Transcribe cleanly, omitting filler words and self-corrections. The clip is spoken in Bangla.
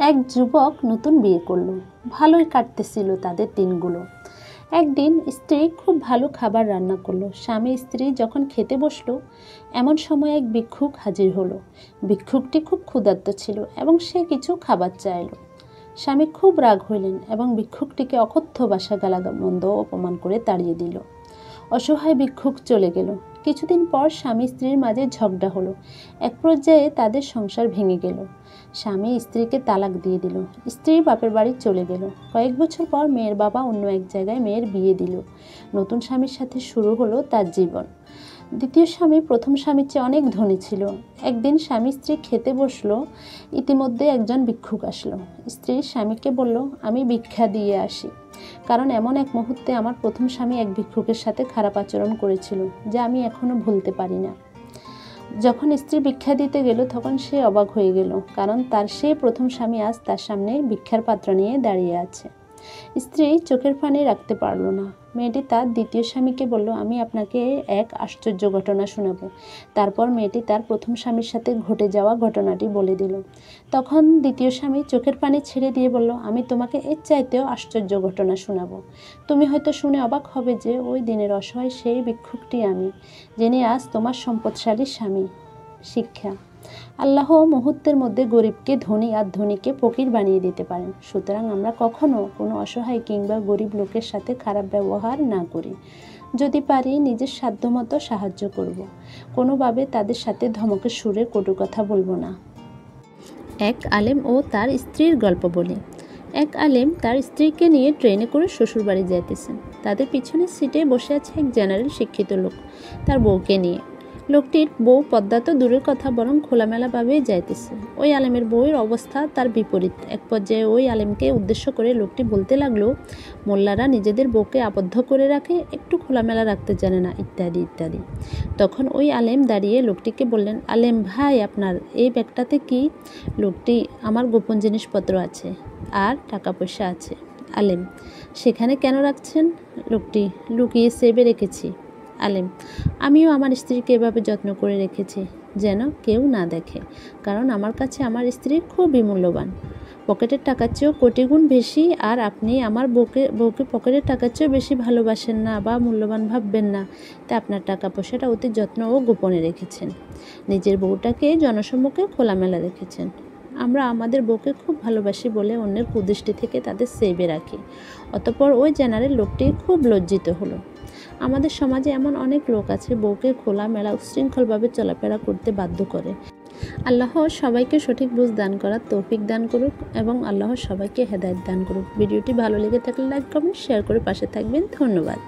এক যুবক নতুন বিয়ে করল। ভালোই কাটতেছিল তাদের দিনগুলো। একদিন স্ত্রী খুব ভালো খাবার রান্না করলো। স্বামী স্ত্রী যখন খেতে বসলো, এমন সময় এক ভিক্ষুক হাজির হলো। ভিক্ষুকটি খুব ক্ষুধার্ত ছিল এবং সে কিছু খাবার চাইলো। স্বামী খুব রাগ হইলেন এবং ভিক্ষুকটিকে অকথ্য ভাষা গালামন্দ অপমান করে তাড়িয়ে দিল। অসহায় ভিক্ষুক চলে গেল। কিছুদিন পর স্বামী স্ত্রীর মাঝে ঝগড়া হলো। এক পর্যায়ে তাদের সংসার ভেঙে গেল। স্বামী স্ত্রীকে তালাক দিয়ে দিল। স্ত্রী বাপের বাড়ি চলে গেল। কয়েক বছর পর মেয়ের বাবা অন্য এক জায়গায় মেয়ের বিয়ে দিল। নতুন স্বামীর সাথে শুরু হলো তার জীবন। দ্বিতীয় স্বামী প্রথম স্বামীর চেয়ে অনেক ধনী ছিল। একদিন স্বামী স্ত্রী খেতে বসলো। ইতিমধ্যে একজন ভিক্ষুক আসলো। স্ত্রী স্বামীকে বলল, আমি ভিক্ষা দিয়ে আসি, কারণ এমন এক মুহূর্তে আমার প্রথম স্বামী এক ভিক্ষুকের সাথে খারাপ আচরণ করেছিল, যা আমি এখনো ভুলতে পারি না। যখন স্ত্রী ভিক্ষা দিতে গেল তখন সে অবাক হয়ে গেল, কারণ তার সেই প্রথম স্বামী আজ তার সামনে ভিক্ষার পাত্র নিয়ে দাঁড়িয়ে আছে। স্ত্রী চোখের পানি রাখতে পারল না। মেয়েটি তার দ্বিতীয় স্বামীকে বলল, আমি আপনাকে এক আশ্চর্য ঘটনা শোনাবো। তারপর মেয়েটি তার প্রথম স্বামীর সাথে ঘটে যাওয়া ঘটনাটি বলে দিল। তখন দ্বিতীয় স্বামী চোখের পানি ছেড়ে দিয়ে বলল, আমি তোমাকে এর চাইতেও আশ্চর্য ঘটনা শোনাবো। তুমি হয়তো শুনে অবাক হবে যে ওই দিনের অসহায় সেই ভিক্ষুকটি আমি, যিনি আজ তোমার সম্পদশালী স্বামী। শিক্ষা: আল্লাহ মুহূর্তের মধ্যে গরিবকে ধনী আর ধনীকে ফকির বানিয়ে দিতে পারেন। সুতরাং আমরা কখনো কোনো অসহায় কিংবা গরিব লোকের সাথে খারাপ ব্যবহার না করি। যদি পারি নিজের সাধ্যমতো সাহায্য করব। কোনোভাবে তাদের সাথে ধমকের সুরে কটু কথা বলবো না। এক আলেম ও তার স্ত্রীর গল্প বলি। এক আলেম তার স্ত্রীকে নিয়ে ট্রেনে করে শ্বশুরবাড়ি যাইতেছেন। তাদের পিছনের সিটে বসে আছে এক জেনারেল শিক্ষিত লোক তার বউকে নিয়ে। লোকটির বউ পদ্মা তো দূরের কথা, বরং খোলামেলাভাবেই যাইতেছে। ওই আলেমের বউয়ের অবস্থা তার বিপরীত। এক পর্যায়ে ওই আলেমকে উদ্দেশ্য করে লোকটি বলতে লাগলো, মোল্লারা নিজেদের বউকে আবদ্ধ করে রাখে, একটু খোলামেলা রাখতে জানে না, ইত্যাদি ইত্যাদি। তখন ওই আলেম দাঁড়িয়ে লোকটিকে বললেন, আলেম ভাই, আপনার এই ব্যাগটাতে কি? লোকটি, আমার গোপন জিনিসপত্র আছে আর টাকা পয়সা আছে। আলেম, সেখানে কেন রাখছেন? লোকটি, লুকিয়ে সেবে রেখেছি। আলেম, আমিও আমার স্ত্রীকে এভাবে যত্ন করে রেখেছি যেন কেউ না দেখে, কারণ আমার কাছে আমার স্ত্রী খুবই মূল্যবান, পকেটের টাকার চেয়েও কোটি গুণ বেশি। আর আপনি আমার বউকে পকেটের টাকার চেয়েও বেশি ভালোবাসেন না বা মূল্যবান ভাববেন না, তাই আপনার টাকা পয়সাটা অতি যত্ন ও গোপনে রেখেছেন। নিজের বউটাকে জনসম্মুখে খোলামেলা রেখেছেন। আমরা আমাদের বউকে খুব ভালোবাসি বলে অন্যের কুদৃষ্টি থেকে তাদের সেভে রাখি। অতঃপর ওই জেনারেল লোকটি খুব লজ্জিত হলো। আমাদের সমাজে এমন অনেক লোক আছে বউকে খোলামেলা উচ্ছৃঙ্খলভাবে চলাফেরা করতে বাধ্য করে। আল্লাহ সবাইকে সঠিক বুঝ দান করার তৌফিক দান করুক এবং আল্লাহ সবাইকে হেদায়েত দান করুক। ভিডিওটি ভালো লেগে থাকলে লাইক, কমেন্ট, শেয়ার করে পাশে থাকবেন। ধন্যবাদ।